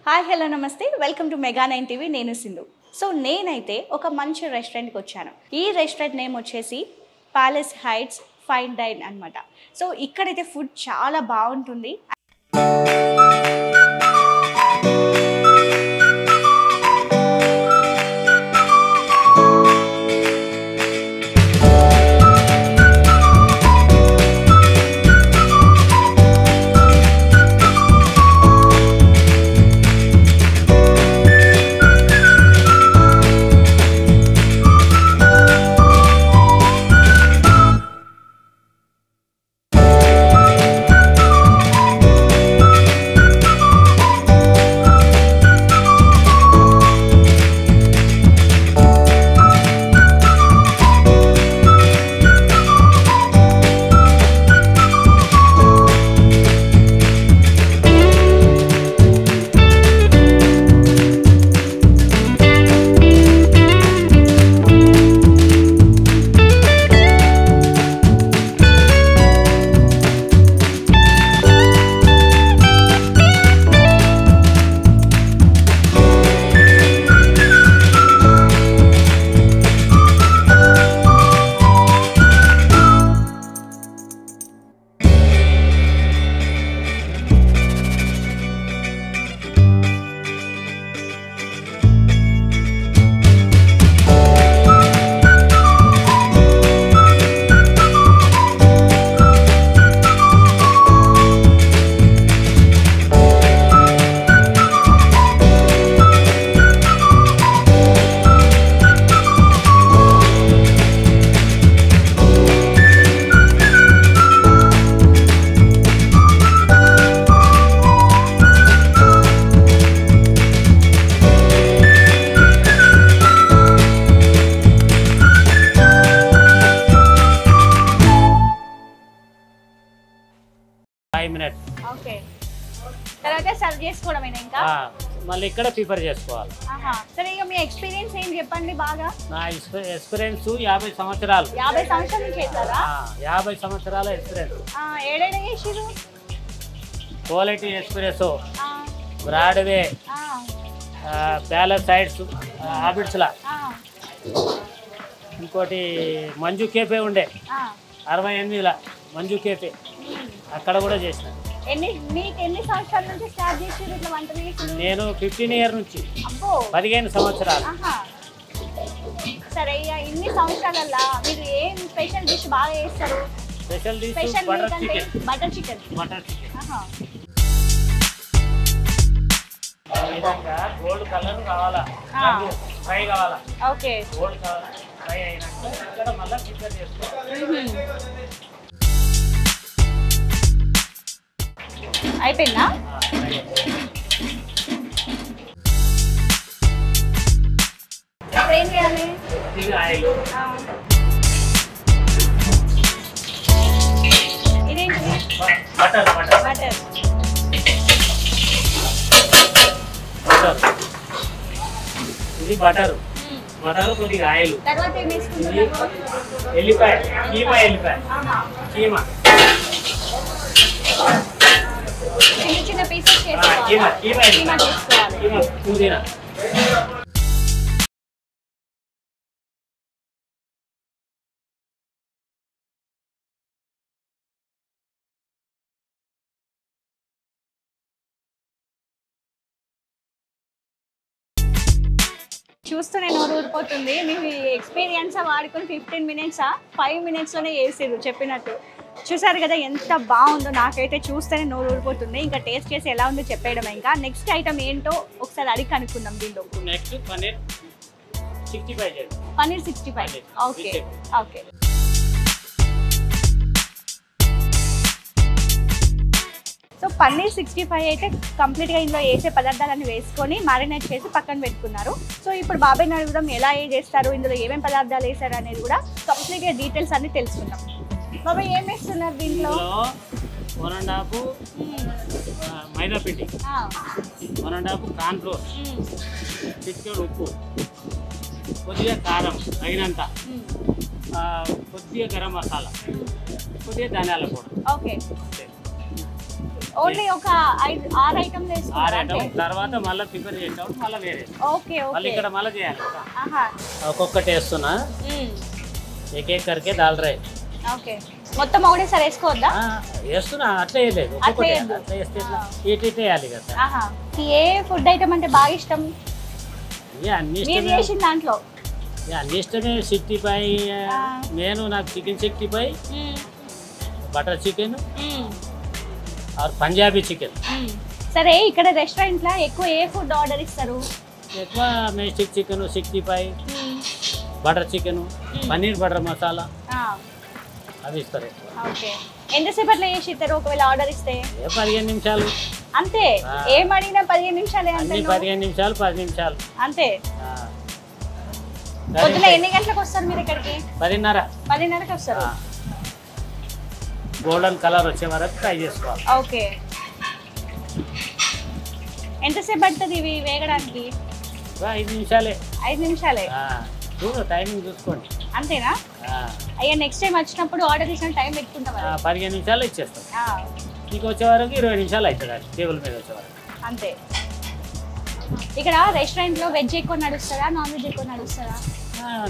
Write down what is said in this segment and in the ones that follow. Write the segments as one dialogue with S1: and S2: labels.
S1: Hi hello నమస్తే welcome to mega 9 TV నేను Sindhu. So నేనైతే ఒక మంచి రెస్టారెంట్కి వచ్చాను. ఈ రెస్టారెంట్ నేమ్ వచ్చేసి ప్యాలెస్ హైట్స్ ఫైన్ డైన్ అనమాట. సో ఇక్కడైతే ఫుడ్ చాలా బాగుంటుంది. ఓకే, తర్వాత సర్వ్ చేసుకోవడమేనా ఇంకా?
S2: మళ్ళీ ఇక్కడ ప్రిపేర్ చేసుకోవాలి.
S1: సరే, ఇక మీ ఎక్స్పీరియన్స్ ఏం చెప్పండి బాగా.
S2: నా ఎక్స్పీరియన్స్ 50 సంవత్సరాలు.
S1: 50 సంవత్సరాల నుంచి చేస్తారా?
S2: 50 సంవత్సరాల ఎక్స్పీరియన్స్.
S1: ఏడేడ చేసిరు?
S2: Quality express, Broadway, palace sides, హాబిట్స్లా, ఇంకోటి మంజు కేఫే ఉండే 68లా మంజు కేఫే, అక్కడ కూడా చేసిన.
S1: ఎన్ని సంవత్సరాల నుంచి స్టార్ట్ చేసిరు ఇట్లా వంటలు?
S2: నేను 15 ఇయర్ నుంచి. 15 సంవత్సరాలు.
S1: సరే, ఇన్ని సంవత్సరాలల్లో మీరు ఏం స్పెషల్ డిష్ బాగా చేస్తారు?
S2: Special dish butter chicken. Gold colour కావాలా, ఫ్రై కావాలా.
S1: ఓకే,
S2: గోల్డ్ కలర్ ఫ్రై అయినాక ఇక్కడ మళ్ళీ ప్రిపేర్ చేసుకోవాలి.
S1: అయిపోయిందా? ఇప్పుడు ఏం చేయాలి? ఇదేంటి?
S2: బటర్. ఇది బటర్ కొద్దిగా ఆయిల్.
S1: తర్వాత ఏం వేసుకుంటున్నారు?
S2: ఎల్లిపాయ, కీమా
S1: చిన్న పీసెస్ చేసుకోవాలి.
S2: పుదీనా.
S1: చూస్తూనే నోరు ఊరిపోతుంది. మీ ఎక్స్పీరియన్స్ వాడుకొని 15 మినిట్సా 5 మినిట్స్లోనే వేసారు చెప్పినట్టు. చూసారు కదా ఎంత బాగుందో. నాకైతే చూస్తేనే నోరు ఊరిపోతుంది. ఇంకా టేస్ట్ చేసి ఎలా ఉందో చెప్పేయడం. ఇంకా నెక్స్ట్ ఐటమ్ ఏంటో ఒకసారి అడిగి కనుక్కుందాం. దీంట్లో
S2: next paneer 65.
S1: Paneer 65. Okay. So paneer 65 అయితే కంప్లీట్గా ఇందులో వేసే పదార్థాలన్నీ వేసుకొని మ్యారినేట్ చేసి పక్కన పెట్టుకున్నారు. సో ఇప్పుడు బాబాయ్ని అడుగుదాం ఎలా చేస్తారు, ఇందులో ఏమేమి పదార్థాలు వేసారు అనేది కూడా కంప్లీట్గా డీటెయిల్స్ అన్ని తెలుసుకుందాం. బాబాయ్ ఏం వేస్తున్నారు దీంట్లో?
S2: 1.5 మైదా పిండి, 1.5 కార్న్ ఫ్లోర్, చిటికెడు ఉప్పు, కొద్దిగా కారం తగినంత, కొద్దిగా గరం మసాలా, కొద్దిగా ధనియాల పొడి.
S1: ఓకే. ఓన్లీ ఒక 6 ఐటమ్
S2: 6
S1: వేసుకున్నారు
S2: ఐటమ్ తర్వాత మళ్ళీ ప్రిపేర్ చేసినప్పుడు మళ్ళీ వేరే
S1: ఓకే
S2: మళ్ళీ
S1: ఓకే
S2: ఇక్కడ మళ్ళీ చేయాలి కదా.
S1: ఆహా
S2: ఒక్కొక్కటి వేస్తున్నా एक एक करके डाल रहे
S1: ఓకే మొత్తం ఒకటేసారి వేసుకోవద్దా
S2: వేస్తున్నా అట్లా వేయలేదు
S1: అట్లా
S2: ఒక్కొక్కటి
S1: వేయద్దు.
S2: అట్లా వేస్తే ఇటు ఇటు వేయాలి కదా.
S1: ఆహా ఏ ఫుడ్ ఐటమ్ అంటే బాగా ఇష్టం
S2: ఇక అన్ని
S1: మీరు
S2: ఇష్టమే
S1: చేసిన దాంట్లో
S2: ఇక అన్ని ఇష్టమే 65 నేను నాకు చికెన్ 65 బటర్ చికెన్ और పంజాబీ చికెన్.
S1: సరే ఇక్కడ రెస్టారెంట్ లో ఎక్కువ ఏ ఫుడ్ ఆర్డర్ ఇస్తారు
S2: ఎక్కువ మెస్టిక్ chicken 65 butter chicken paneer butter masala అవి ఇస్తారు ఎక్కువ.
S1: ఓకే ఎంతసేపట్లో చేసి ఇస్తారు ఒకవేళ ఆర్డర్ ఇస్తే
S2: 15 నిమిషాలు
S1: అంతే ఏం అడిగినా 15 నిమిషాలే అంతే
S2: అన్ని 15 నిమిషాలు 10 నిమిషాలు
S1: అంతే పొద్దున ఎన్ని గంటలకు వస్తారు మీరు ఇక్కడికి 10:30కి వస్తారు
S2: గోల్డెన్ కలర్ వచ్చే వరకు ఫ్రై చేసుకోవాలి.
S1: ఓకే ఎంతసేపు పడుతుంది ఇవి వేగడానికి
S2: 5 నిమిషాలే
S1: 5 నిమిషాలే
S2: చూడు టైమింగ్ చూసుకోండి
S1: అంతేనా అయ్యా నెక్స్ట్ టైం వచ్చినప్పుడు ఆర్డర్ ఇచ్చిన టైం పెట్టుకుంటాం
S2: 15 నిమిషాలు ఇచ్చేస్తాం. నీకు వచ్చే వరకు 20 నిమిషాలు అవుతుంది టేబుల్ మీద వచ్చే వరకు
S1: అంతే. ఇక్కడ రెస్టారెంట్ లో వెజ్ ఎక్కువ నడుస్తుందా నాన్ వెజ్ ఎక్కువ నడుస్తుందా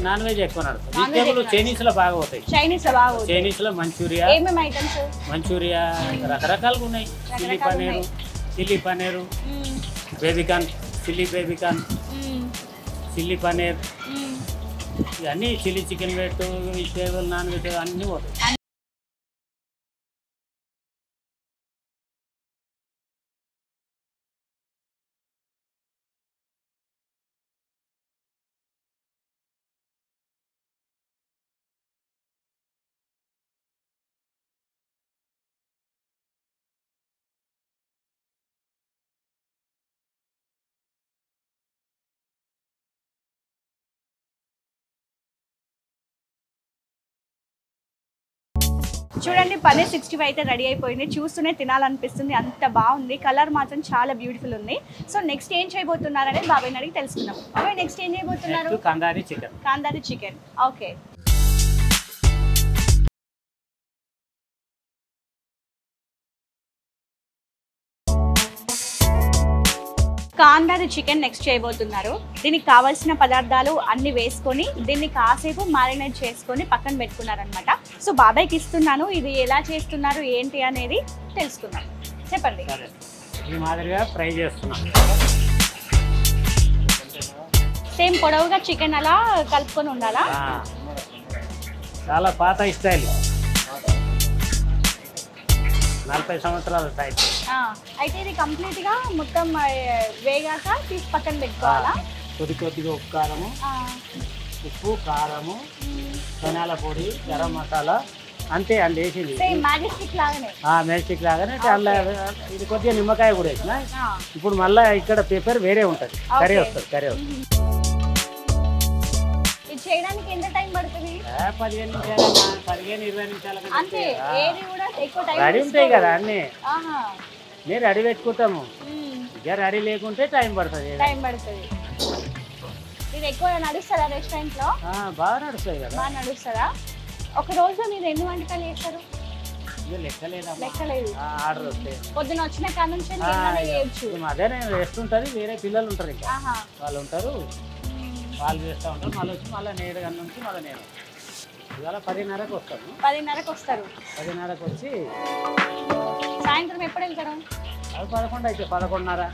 S2: నాన్ వెజ్ ఎక్కువ నడుస్తుంది. వెజిటేబుల్ చైనీస్ లో బాగా పోతాయి.
S1: చైనీస్ లో బాగా
S2: చైనీస్ లో మంచూరియా
S1: ఏమేమి ఐటమ్స్
S2: మంచూరియా రకరకాలుగా ఉన్నాయి. Chilli paneer baby corn chilli baby corn chilli paneer ఇవన్నీ చిల్లీ చికెన్ పెట్టు వెజిటేబుల్ నాన్ వెజ్ అన్నీ పోతాయి.
S1: చూడండి పన్నీర్ 65 అయితే రెడీ అయిపోయింది. చూస్తూనే తినాలనిపిస్తుంది, అంత బాగుంది. కలర్ మాత్రం చాలా బ్యూటిఫుల్ ఉంది. సో నెక్స్ట్ ఏం చేయబోతున్నారనేది బాబాయ్ అడిగి తెలుసుకుందాం. బాబాయ్ నెక్స్ట్ ఏం చేయబోతున్నారు? కాందారి చికెన్. ఓకే కాందారి చికెన్ నెక్స్ట్ చేయబోతున్నారు. దీనికి కావాల్సిన పదార్థాలు అన్ని వేసుకొని దీన్ని కాసేపు మ్యారినేట్ చేసుకొని పక్కన పెట్టుకున్నారనమాట. సో బాబాయ్కి ఇస్తున్నాను, ఇది ఎలా చేస్తున్నారు ఏంటి అనేది తెలుసుకుందాం. చెప్పండి.
S2: ఈ మాదిరిగా ఫ్రై చేస్తున్నాం.
S1: సేమ్ పొడవుగా చికెన్ అలా కలుపుకొని ఉండాలా?
S2: చాలా పాత స్టైల్, 40 సంవత్సరాల టైప్.
S1: అయితే ఇది కంప్లీట్ గా మొత్తం వేగాక తీసి పక్కన పెట్టుకోవాలా?
S2: కొద్దిగా ఉప్పు కారము ధనియాల పొడి గరం మసాలా అంతే అండి వేసింది.
S1: మ్యాజిస్టిక్ లాగానే
S2: మ్యాజిస్టిక్ లాగానే ఇది కొద్దిగా నిమ్మకాయ కూడా వేసిన. ఇప్పుడు మళ్ళీ ఇక్కడ పేపర్ వేరే ఉంటుంది, కర్రీ వస్తుంది.
S1: చేయడానికి ఎంత టైం పడుతుంది?
S2: 15 నిమిషాలు 15-20 నిమిషాలు
S1: అంతే. ఏది కూడా ఎక్కువ టైం
S2: రెడీ ఉంటాయి కదా అన్ని, నేను రెడీ పెట్టుకుంటాము. ఇక రెడీ లేకుంటే టైం పడుతుంది.
S1: ఇది ఎక్కువ నడుస్తుందా రెస్టారెంట్ లో?
S2: బాగా నడుస్తుంది కదా.
S1: బాగా నడుస్తుందా? ఒక రోజులో మీరు ఎన్ని వంటకాలు చేస్తారు? లెక్కలేదు.
S2: ఆర్డర్ వస్తాయి
S1: పొద్దున వచ్చిన కాడ నుంచి చేయొచ్చు.
S2: అదే రెస్ట్ ఉంటుంది, వేరే పిల్లలు ఉంటారు ఇంకా వాళ్ళు ఉంటారు, వాళ్ళు చేస్తూ ఉంటారు. మళ్ళీ వచ్చి మళ్ళీ నేడు గంట నుంచి మళ్ళీ నేను ఇవాళ 10:30కి వస్తాను.
S1: 10:30కి వస్తారు.
S2: 10:30కి వచ్చి
S1: సాయంత్రం ఎప్పుడు వెళ్తారు?
S2: అది 11 అయితే 11:30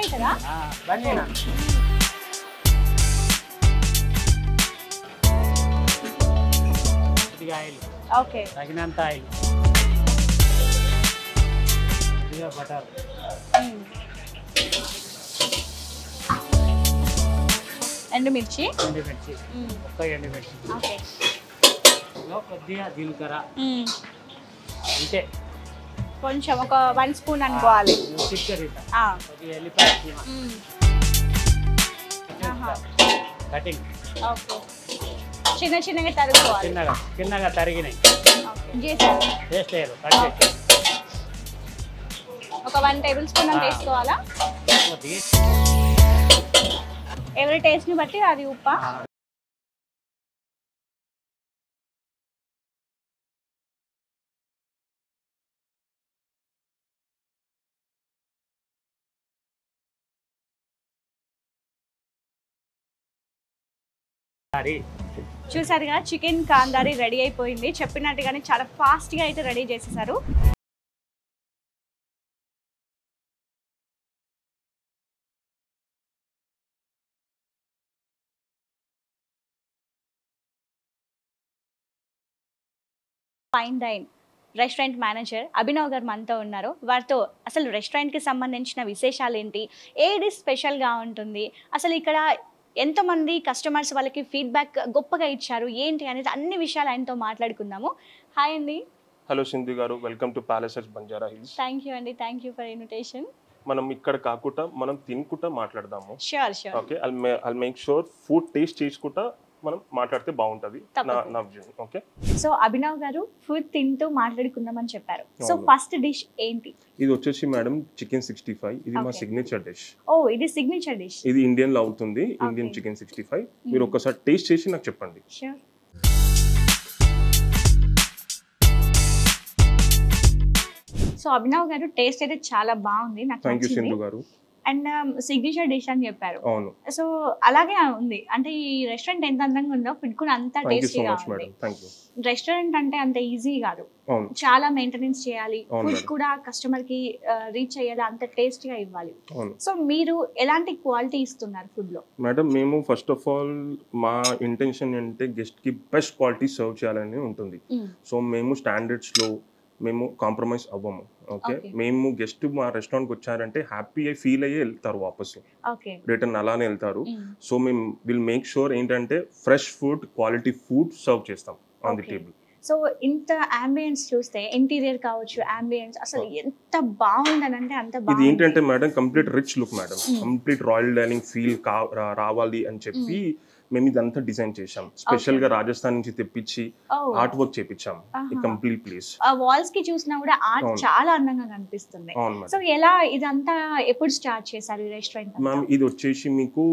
S1: అవుతుందా?
S2: బండి ఆయిల్ తగినంత ఆయిల్, బటర్,
S1: ఎండుమిర్చి
S2: ఒక్క ఎండుమిర్చి, కొద్దిగా జీలకర్ర అంతే,
S1: కొంచెం ఒక 1 స్పూన్ అనుకోవాలి.
S2: కొద్దిగా ఎల్లిపాయ కటింగ్
S1: చిన్న చిన్నగా తరుగుకోవాలి.
S2: చిన్నగా తరిగినాయి
S1: ఒక 1 టేబుల్ స్పూన్ అని వేసుకోవాలా? ఎవరి టేస్ట్ని బట్టి అది ఉప్పా చూసారుగా చికెన్ కాందారి రెడీ అయిపోయింది. చెప్పినట్టుగానే చాలా ఫాస్ట్గా అయితే రెడీ చేసేసారు. Fine dine restaurant manager Abhinav గారు మనతో ఉన్నారు. వారితో అసలు రెస్టారెంట్కి సంబంధించిన విశేషాలు ఏంటి, ఏది స్పెషల్గా ఉంటుంది, అసలు ఇక్కడ ఎంతమంది కస్టమర్స్ వాళ్ళకి ఫీడ్బ్యాక్ గొప్పగా ఇచ్చారు ఏంటి అనేది అన్ని విషయాలు ఆయనతో మాట్లాడుకుందాము. హాయ్ అండి.
S3: హలో సింధు గారు, welcome to palaces Banjara hills.
S1: Thank you అండి, థ్యాంక్ యూ ఫర్ ఇన్విటేషన్.
S3: మనం ఇక్కడ కాకుండా మనం తినుకుంటా మాట్లాడదాము.
S1: Sure sure.
S3: Okay, I'll make sure food taste చేసుకుంటా మనం మాట్లాడితే బాగుంటుంది నా విజన్. ఓకే,
S1: సో అభినవ్ గారు ఫుడ్ తింటూ మాట్లాడుకుందామని చెప్పారు. సో ఫస్ట్ డిష్ ఏంటి?
S3: ఇది వచ్చేసి మేడం చికెన్ 65. ఇది మా సిగ్నేచర్ డిష్.
S1: ఓ, ఇది సిగ్నేచర్ డిష్.
S3: ఇది ఇండియన్ లో అవుతుంది, ఇండియన్ చికెన్ 65. మీరు ఒక్కసారి టేస్ట్ చేసి నాకు చెప్పండి.
S1: షూర్. సో అభినవ్ గారు టేస్ట్ అయితే చాలా బాగుంది, నాకు
S3: థ్యాంక్ యూ
S1: నచ్చింది.
S3: సింధు గారు.
S1: అండ్ సిగ్నేచర్ డిష్ అని చెప్పారు.
S3: అవును,
S1: సో అలాగే ఉంది. అంటే ఈ రెస్టారెంట్ ఎంత అందంగా ఉందో ఫుడ్ కూడా అంత
S3: థ్యాంక్ యూ సో
S1: టేస్టీగా
S3: మచ్
S1: ఉంది.
S3: మేడం. Thank you.
S1: రెస్టారెంట్ అంటే అంత ఈజీ కాదు,
S3: అవును,
S1: చాలా మెయింటెనెన్స్ చేయాలి.
S3: అవును
S1: ఫుడ్
S3: మేడం.
S1: కూడా కస్టమర్ కి రీచ్ అయ్యేలా అంత టేస్టీగా ఇవ్వాలి.
S3: అవును
S1: సో మీరు ఎలాంటి క్వాలిటీ ఇస్తున్నారు ఫుడ్ లో?
S3: మేడం, మేము ఫస్ట్ ఆఫ్ ఆల్ మా ఇంటెన్షన్ అంటే గెస్ట్ కి బెస్ట్ క్వాలిటీ సర్వ్ చేయాలని ఉంటుంది. సో మేము స్టాండర్డ్స్ లో మేము కాంప్రమైజ్ అవ్వము. ఓకే, మేము గెస్ట్ మా రెస్టారెంట్కి వచ్చారంటే హ్యాపీ అయి ఫీల్ అయ్యి వెళ్తారు వాపసు, రిటర్న్ అలానే వెళ్తారు. సో మేము విల్ మేక్ షూర్ ఏంటంటే fresh food, quality food serve చేస్తాం ఆన్ ది టేబుల్.
S1: సో ఇంత అంబియన్స్ చూస్తే, ఇంటీరియర్ కావచ్చు, అంబియన్స్ అసలు ఎంత బాగుందని అంటే అంత బాగుంది.
S3: ఇది ఏంటంటే madam complete rich look madam, complete royal dining feel రావాలి అని చెప్పి మేము ఇదంతా డిజైన్ చేసాం. స్పెషల్ గా రాజస్థాన్ నుంచి తెప్పించి ఆర్ట్ వర్క్ చేపించాం ఈ కంప్లీట్ ప్లేస్.
S1: వాల్స్ కి చూసినా కూడా ఆర్ట్ చాలా అందంగా కనిపిస్తుంది. సో ఎలా ఇదంతా ఎప్పుడు స్టార్ట్ చేశారు ఈ రెస్టారెంట్?
S3: మ్యామ్, ఇది వచ్చేసి మీకు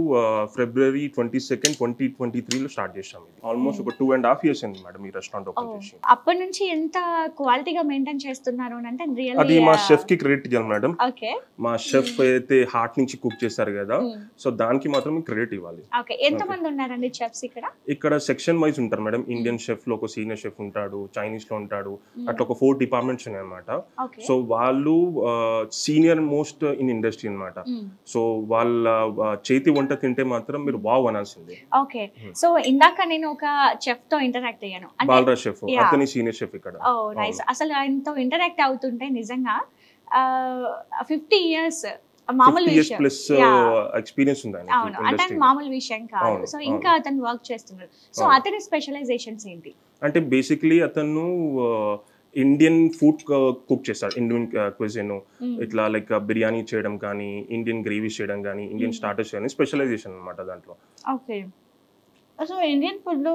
S3: February 22nd, 2023 లో స్టార్ట్ చేసాం. ఇది ఆల్మోస్ట్ ఒక 2.5 years అయింది మేడం ఈ రెస్టారెంట్ ఓపెన్ చేసి.
S1: అప్పటి నుంచి ఎంత క్వాలిటీగా మెయింటైన్ చేస్తున్నారు అంటే
S3: అది మా షెఫ్ కి క్రెడిట్ ఇవ్వాలి మేడం.
S1: ఓకే,
S3: మా షెఫ్ అయితే హార్ట్ నుంచి కుక్ చేస్తారు కదా, సో దానికి మాత్రం క్రెడిట్ ఇవ్వాలి.
S1: ఓకే, ఎంత మంది ఉన్నారండి చెఫ్స్ ఇక్కడ?
S3: ఇక్కడ సెక్షన్ వైజ్ ఉంటారు మేడం. ఇండియన్ షెఫ్ లో ఒక సీనియర్ షెఫ్ ఉంటాడు, చైనీస్ లో ఉంటాడు, అట్లా ఒక 4 డిపార్ట్మెంట్స్ ఉన్నాయి అన్నమాట. సో వాళ్ళు సీనియర్ మోస్ట్ ఇన్ ఇండస్ట్రీ అన్నమాట. సో వాళ్ళ చేతి వంట తింటే మాత్రం మీరు వావ్ అనాల్సిందే.
S1: ఓకే, సో ఇందాక నేను ఒక చెఫ్ తో ఇంటరాక్ట్ అయ్యాను,
S3: బాలరాజ్ షెఫ్, అతని సీనియర్ షెఫ్ ఇక్కడ.
S1: ఓ నైస్. అసలు ఆయనతో ఇంటరాక్ట్ అవుతుంటే నిజంగా 50 years మామూలు విషయం
S3: ప్లస్ ఎక్స్పీరియన్స్ ఉంది ఆయన.
S1: అవును, అంటే మామూలు విషయం కాదు. సో ఇంకా అతను వర్క్ చేస్తున్నారు. సో అతని స్పెషలైజేషన్స్ ఏంటి
S3: అంటే? బేసిక్లీ అతను ఇండియన్ ఫుడ్ కుక్ చేస్తాడు, ఇండియన్ క్విజిన్. ఇట్లా లైక్ బిర్యానీ చేయడం కానీ, ఇండియన్ గ్రేవీస్ చేయడం కానీ, ఇండియన్ స్టార్టర్స్ కానీ స్పెషలైజేషన్ అన్నమాట దాంట్లో.
S1: ఓకే, సో ఇండియన్ ఫుడ్ లో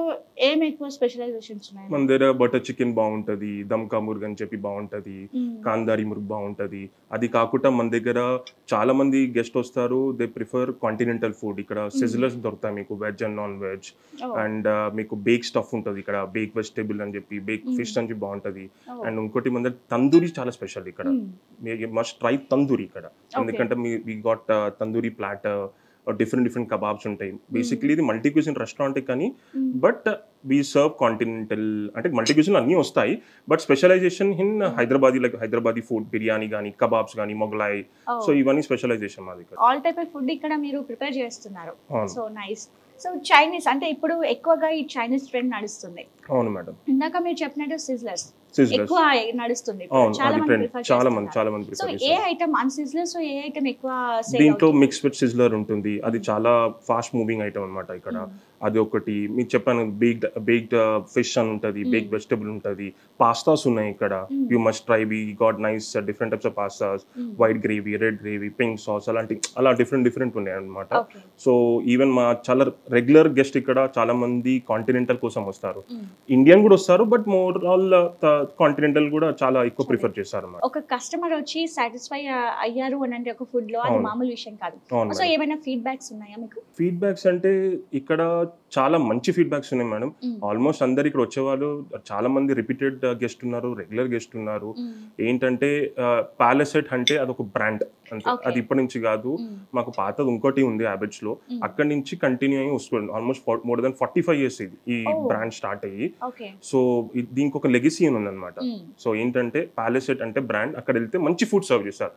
S1: ఏం ఎక్కువ స్పెషలైజేషన్స్ ఉన్నాయి?
S3: మన దగ్గర బటర్ చికెన్ బాగుంటది, దమ్కా ముర్గ్ అని చెప్పి బాగుంటది, కాందారి ముర్గ్ బాగుంటది. అది కాకుండా మన దగ్గర చాలా మంది గెస్ట్ వస్తారు, దే ప్రిఫర్ కాంటినెంటల్ ఫుడ్. ఇక్కడ సిజ్లర్స్ దొరుకుతాయి మీకు, veg and non veg. And మీకు బేక్ స్టఫ్ ఉంటుంది ఇక్కడ, బేక్ వెజిటేబుల్ అని చెప్పి, బేక్ ఫిష్ అని చెప్పి బాగుంటది. అండ్ ఇంకోటి మన దగ్గర తందూరి చాలా స్పెషల్ ఇక్కడ. మస్ట్ ట్రై తందూరి ఇక్కడ, ఎందుకంటే we got tandoori platter, different kebabs ఉంటాయి. బేసిక్లీ ఇది మల్టీ క్యూజిన్ రెస్టారెంట్ కానీ, బట్ వి సర్వ్ కాంటినెంటల్. అంటే మల్టీ క్యూజిన్ అన్నీ వస్తాయి, but specialization in Hyderabadi, like Hyderabadi food, biryani కానీ, కబాబ్స్ కానీ, మొగలాయ్. సో ఇవన్నీ స్పెషలైజేషన్ మాది.
S1: ఆల్ టైప్ ఆఫ్ ఫుడ్ ఇక్కడ మీరు ప్రిపేర్ చేస్తున్నారు. So nice. సో చైనీస్ అంటే ఇప్పుడు ఎక్కువగా ఈ చైనీస్ ట్రెండ్ నడుస్తుంది.
S3: అవును మేడం,
S1: ఇందాక మీరు చెప్పినట్టు సిజ్లర్స్
S3: సిజ్లర్స్
S1: ఎక్కువ నడుస్తుంది,
S3: అవును,
S1: చాలా
S3: అది
S1: మంది
S3: ట్రెండ్.
S1: ప్రిఫర్
S3: చాలా
S1: చేస్తున్నారు.
S3: మంది
S1: సో
S3: ప్రిఫర్
S1: ఏ
S3: చేస్తారు.
S1: ఐటమ్ అన్ సిజ్లర్స్, ఏ ఐటమ్ ఎక్కువ సేల్
S3: దీంట్లో
S1: అవుతుంది?
S3: మిక్స్ విత్ సిజ్లర్ ఉంటుంది, అది చాలా ఫాస్ట్ మూవింగ్ ఐటమ్ అన్నమాట ఇక్కడ. అది ఒకటి మీకు చెప్పాను. బేక్డ్ ఫిష్ అని ఉంటుంది, బేక్డ్ వెజిటబుల్ ఉంటుంది, పాస్తాస్ ఉన్నాయి ఇక్కడ. You must try. We got nice different types of pastas, white gravy, red gravy, pink sauce, అలా డిఫరెంట్ ఉన్నాయి అన్నమాట. సో ఈవెన్ మా చాలా రెగ్యులర్ గెస్ట్ ఇక్కడ చాలా మంది కాంటినెంటల్ కోసం వస్తారు, ఇండియన్ కూడా వస్తారు, బట్ మోర్ ఆల్ కాంటినెంటల్ కూడా చాలా ఎక్కువ ప్రిఫర్ చేస్తారు అన్నమాట.
S1: ఒక కస్టమర్ వచ్చి సాటిస్ఫై అయ్యారు అని అంటే ఒక ఫుడ్ లో అది మామూలు విషయం కాదు. సో ఏమైనా ఫీడ్బ్యాక్స్ ఉన్నాయా మీకు?
S3: ఫీడ్బ్యాక్స్ అంటే ఇక్కడ చాలా మంచి ఫీడ్బ్యాక్స్ ఉన్నాయి మేడం. ఆల్మోస్ట్ అందరు ఇక్కడ వచ్చేవాళ్ళు చాలా మంది రిపీటెడ్ గెస్ట్ ఉన్నారు, రెగ్యులర్ గెస్ట్ ఉన్నారు. ఏంటంటే ప్యాలెసెట్ అంటే అదొక బ్రాండ్ అంతే, అది ఇప్పటి నుంచి కాదు, మాకు పాతది ఇంకోటి ఉంది హ్యాబిట్స్ లో, అక్కడి నుంచి కంటిన్యూ అయ్యి వస్తుంది. ఆల్మోస్ట్ మోర్ దెన్ 45 years ఇది ఈ బ్రాండ్ స్టార్ట్ అయ్యి. సో దీనికి ఒక లెగసీ ఉంది అనమాట. సో ఏంటంటే ప్యాలెసెట్ అంటే బ్రాండ్, అక్కడ వెళ్తే మంచి ఫుడ్ సర్వ్ చేస్తారు.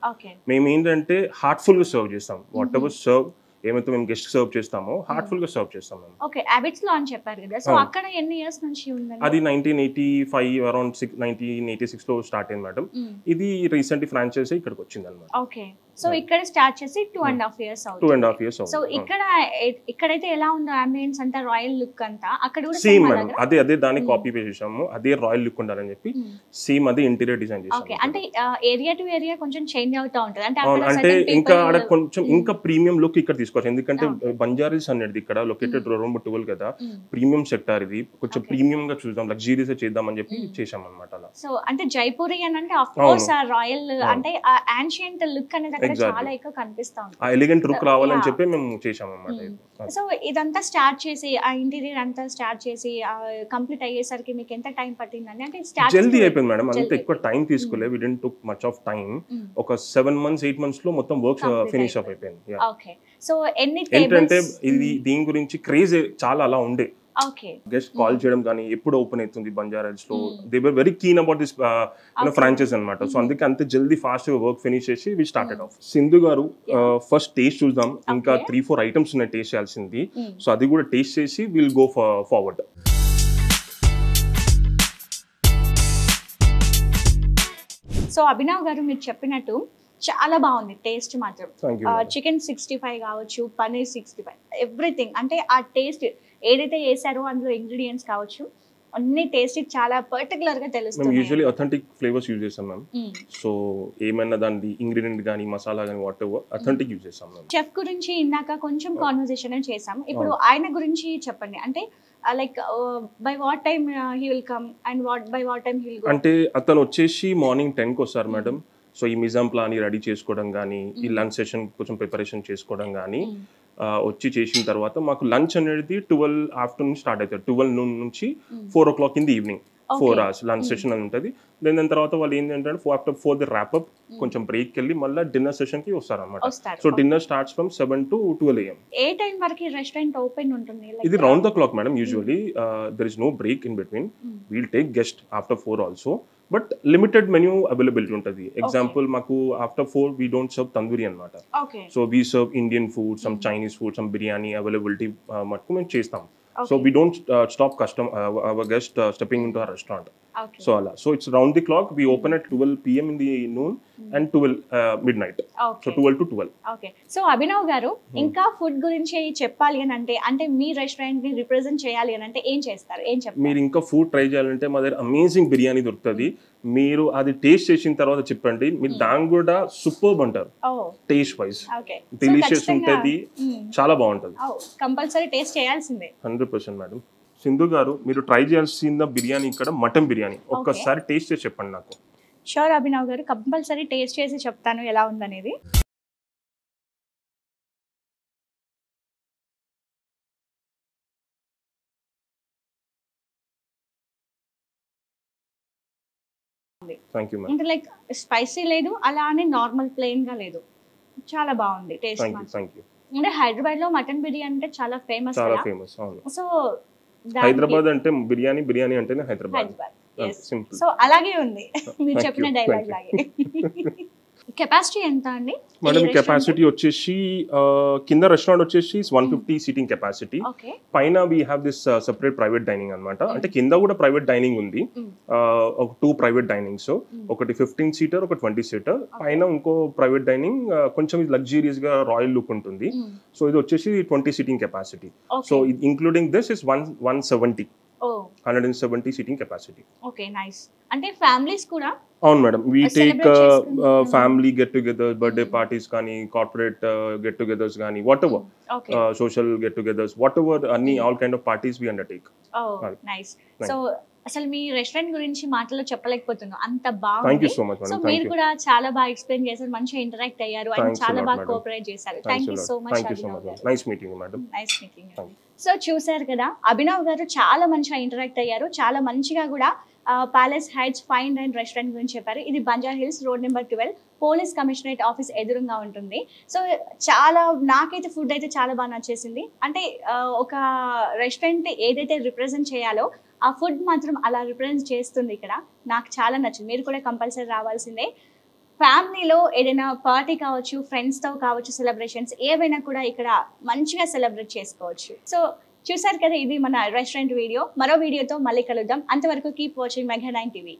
S3: మేము ఏంటంటే హార్ట్ఫుల్ గా సర్వ్ చేస్తాం. వాట్ ఎవర్ సర్వ్ ఏమైతే మేము గెస్ట్ సర్వ్ చేస్తామో హార్ట్ఫుల్ గా సర్వ్ చేస్తాం మేము.
S1: ఓకే, హ్యాబిట్స్ లో అని చెప్పారు కదా, సో అక్కడ ఎన్ని ఇయర్స్ నుంచి ఉంది?
S3: అది 1985 అరౌండ్ 1986 లో స్టార్ట్ అయింది మేడం. ఇది రీసెంట్లీ ఫ్రాంచైజీ ఇక్కడికి వచ్చింది అన్నమాట.
S1: ఓకే, సో ఇక్కడ స్టార్ట్ చేసి 2.5 years అవుతుంది.
S3: 2.5 years
S1: సో ఇక్కడైతే ఎలా ఉందో అంబియన్స్ అంతా, రాయల్ లుక్ అంతా అక్కడ కూడా
S3: సేమ్ మేడం. అదే దాన్ని కాపీ చేసాము, అదే రాయల్ లుక్ ఉండాలని చెప్పి సేమ్ అదే ఇంటీరియర్ డిజైన్ చేసాము.
S1: ఓకే, అంటే ఏరియా టు ఏరియా కొంచెం చేంజ్ అవుతా ఉంటది
S3: అంటే ఇంకా అక్కడ కొంచెం ఇంకా ప్రీమియం లుక్ ఇక్కడ తీసుకోవచ్చు. ఎందుకంటే బంజారాస్ అనేది ఇక్కడ లొకేటెడ్ రోడ్ 12 కదా, ప్రీమియం సెక్టార్ ఇది, కొంచెం ప్రీమియం గా చూద్దాం, లగ్జరీస్ చేద్దాం అని చెప్పి చేసాం అన్నమాట అలా.
S1: సో అంటే జైపూరి అని అంటే ఆఫ్ కోర్స్ ఆ రాయల్ అంటే ఆ యాన్షియంట్ లుక్ అనేది చాలా ఎక్కువ కనిపిస్తా ఉంది,
S3: ఆ ఎలిగెంట్ లుక్ రావాలని చెప్పి మేము చేసాం అన్నమాట.
S1: సో ఇదంతా స్టార్ట్ చేసి ఆ ఇంటీరియర్ అంతా స్టార్ట్ చేసి కంప్లీట్ అయ్యేసరికి మీకు ఎంత టైం పట్టిందండి? అంటే స్టార్ట్
S3: జల్దీ అయిపోయింది మేడం, అంత ఎక్కువ టైం తీసుకోలేదు. We didn't took much of time. ఒక 7 months 8 months లో మొత్తం వర్క్ ఫినిష్ అప్ అయిపోయింది.
S1: ఓకే, సో ఎన్ని
S3: ఏంటంటే ఇది దీని గురించి క్రేజ్ చాలా అలా ఉండే.
S1: ఓకే,
S3: గెస్ట్ కాల్ చేయడం కానీ ఎప్పుడు ఓపెన్ అవుతుంది బంజారాస్ లో, they were very keen about this franchise అన్నమాట. సో అందుకే అంత జల్దీ ఫాస్ట్ వర్క్ ఫినిష్ చేసి వి స్టార్టెడ్ ఆఫ్. సింధు గారు ఫస్ట్ టేస్ట్ చూద్దాం, ఇంకా 3-4 ఐటమ్స్ ఉన్నాయి టేస్ట్ చేయాల్సింది. సో అది కూడా టేస్ట్ చేసి will go forward.
S1: So Abhinav గారు మీరు చెప్పినట్టు చాలా బాగుంది టేస్ట్ మాత్రం. చికెన్ 65 కావచ్చు, పనీర్ 65, ఎవ్రీథింగ్ అంటే ఆ టేస్ట్ ఏదైతే వేసారో అందులో ఇంగ్రీడియంట్స్ కావచ్చు అన్ని టేస్ట్ చాలా పర్టికులర్ గా తెలుస్తుంది.
S3: మేము యూజువల్లీ అథెంటిక్ ఫ్లేవర్స్ యూజ్ చేస్తాం మ్యామ్. సో ఏమైనా దాని ఇంగ్రీడియంట్ కానీ మసాలా కానీ వాట్ ఎవర్ అథెంటిక్ యూజ్ చేస్తాం మ్యామ్.
S1: చెఫ్ గురించి ఇందాక కొంచెం కాన్వర్సేషన్ చేసాం, ఇప్పుడు ఆయన గురించి చెప్పండి. అంటే like by what time he will come and by what time he will go?
S3: అంటే అతను వచ్చేసి మార్నింగ్ 10కి వస్తారు మేడం. సో ఈ మిజాం ప్లాన్ రెడీ చేసుకోవడం కానీ, ఈ లంచ్ సెషన్ కొంచెం ప్రిపరేషన్ చేసుకోవడం కానీ, వచ్చి చేసిన తర్వాత మాకు లంచ్ అనేది 12 afternoon స్టార్ట్ అవుతుంది. 12 noon నుంచి 4 o'clock in the evening, 4 hours lunch session అని ఉంటుంది. దాని తర్వాత వాళ్ళు ఏంటంటే after 4 the wrap up కొంచెం బ్రేక్ వెళ్ళి మళ్ళీ డిన్నర్ సెషన్ కి వస్తారు అనమాట. So dinner starts from 7 to 12 AM.
S1: ఏ టైం వరకు రెస్టారెంట్ ఓపెన్ ఉంటుంది?
S3: ఇది round the clock madam. Usually there is no break in between. We'll take guest after 4 also, but limited menu availability ఉంటుంది. Example మాకు after 4 we don't serve tandoori అనమాట. So we serve Indian food, some Chinese food, some biryani availability మటుకు మేము చేస్తాం. So we don't stop our guest stepping into our restaurant. So ala, so it's round the clock. We open at 12 PM in the noon and 12 midnight. So 12 to 12.
S1: Okay. So Abhinav గారు ఇంకా food గురించి చెప్పాలి అని అంటే మీ restaurant ని represent చేయాలి అని అంటే ఏం చేస్తారు, ఏం చెప్తారు?
S3: మీరు ఇంకా ఫుడ్ ట్రై చేయాలంటే మా దగ్గర అమేజింగ్ బిర్యానీ దొరుకుతుంది. మీరు అది టేస్ట్ చేసిన తర్వాత చెప్పండి, మీరు దాన్ని కూడా సూపర్బ్ అంటారు. టేస్ట్ వైజ్ డెలిషియస్ ఉంటుంది, చాలా బాగుంటుంది.
S1: కంపల్సరీ టేస్ట్ చేయాల్సిందే.
S3: 100% మేడం. సింధు గారు మీరు ట్రై చేయాల్సిన బిర్యానీ ఇక్కడ మటన్ బిర్యానీ, ఒక్కసారి టేస్ట్ చేసి చెప్పండి నాకు.
S1: షూర్ అభినవ్ గారు, కంపల్సరీ టేస్ట్ చేసి చెప్తాను ఎలా ఉందనేది.
S3: Thank you.
S1: అంటే లైక్ స్పైసీ లేదు, అలా అని నార్మల్ ప్లెయిన్ గా లేదు, చాలా బాగుంది టేస్ట్.
S3: Thank you.
S1: అంటే హైదరాబాద్ లో మటన్ బిర్యానీ అంటే చాలా ఫేమస్.
S3: అవును.
S1: సో
S3: హైదరాబాద్ అంటే బిర్యానీ అంటేనే హైదరాబాద్.
S1: సో అలాగే ఉంది మీరు చెప్పిన డైలాగ్ లాగే. కెపాసిటీ ఎంత అండి
S3: మేడం? కెపాసిటీ వచ్చేసి కింద రెస్టారెంట్ వచ్చేసి 150 సీటింగ్ కెపాసిటీ. పైన we have this separate private dining అనమాట. అంటే కింద కూడా ప్రైవేట్ డైనింగ్ ఉంది, ఒక 2 ప్రైవేట్ డైనింగ్స్, ఒకటి 15 seater, ఒక 20 seater. పైన ఇంకో ప్రైవేట్ డైనింగ్ కొంచెం లగ్జరీస్ గా రాయల్ లుక్ ఉంటుంది. సో ఇది వచ్చేసి 20 seating capacity. So including this is 170 seating capacity.
S1: Okay, nice. అంటే ఫ్యామిలీస్ కూడా?
S3: అవును మేడం, we take family get together, birthday parties కానీ, కార్పొరేట్ గెట్ టుగెదర్స్ కానీ, whatever, social get togethers, whatever, అన్ని all kind of parties we undertake.
S1: Nice. So అసలు మీ restaurant గురించి మాటల్లో చెప్పలేకపోతున్నాను, అంత
S3: థ్యాంక్
S1: బాగుంది.
S3: You so much
S1: so
S3: madam.
S1: మీరు
S3: థ్యాంక్ యూ.
S1: కూడా చాలా బాగా ఎక్స్ప్లెయిన్ చేశారు, మంచిగా ఇంటరాక్ట్ అయ్యారు అండ్
S3: Thanks a
S1: చాలా
S3: lot,
S1: బాగా
S3: madam.
S1: కోఆపరేట్ చేశారు. Thank you so much
S3: thank you so
S1: Abhinav
S3: much.
S1: Garu.
S3: Nice meeting madam.
S1: Nice meeting.
S3: Thank
S1: so చూశారు కదా, అభినవ్ గారు చాలా మంచిగా ఇంటరాక్ట్ అయ్యారు, చాలా మంచిగా కూడా palace heights fine dine restaurant గురించి చెప్పారు. ఇది Banjara hills road number 12 police commissionerate office ఎదురుగా ఉంటుంది. సో చాలా నాకైతే ఫుడ్ అయితే చాలా బాగా నచ్చేసింది. అంటే ఒక రెస్టారెంట్ ఏదైతే రిప్రజెంట్ చేయాలో ఆ ఫుడ్ మాత్రం అలా రిప్రజెంట్ చేస్తుంది ఇక్కడ. నాకు చాలా నచ్చింది. మీరు కూడా కంపల్సరీ రావాల్సిందే. ఫ్యామిలీలో ఏదైనా పార్టీ కావచ్చు, ఫ్రెండ్స్తో కావచ్చు, సెలబ్రేషన్స్ ఏవైనా కూడా ఇక్కడ మంచిగా సెలబ్రేట్ చేసుకోవచ్చు. సో చూసారు కదా, ఇది మన రెస్టారెంట్ వీడియో. మరో వీడియోతో మళ్ళీ కలుద్దాం. అంతవరకు కీప్ వాచింగ్ మెగా 9 టీవీ.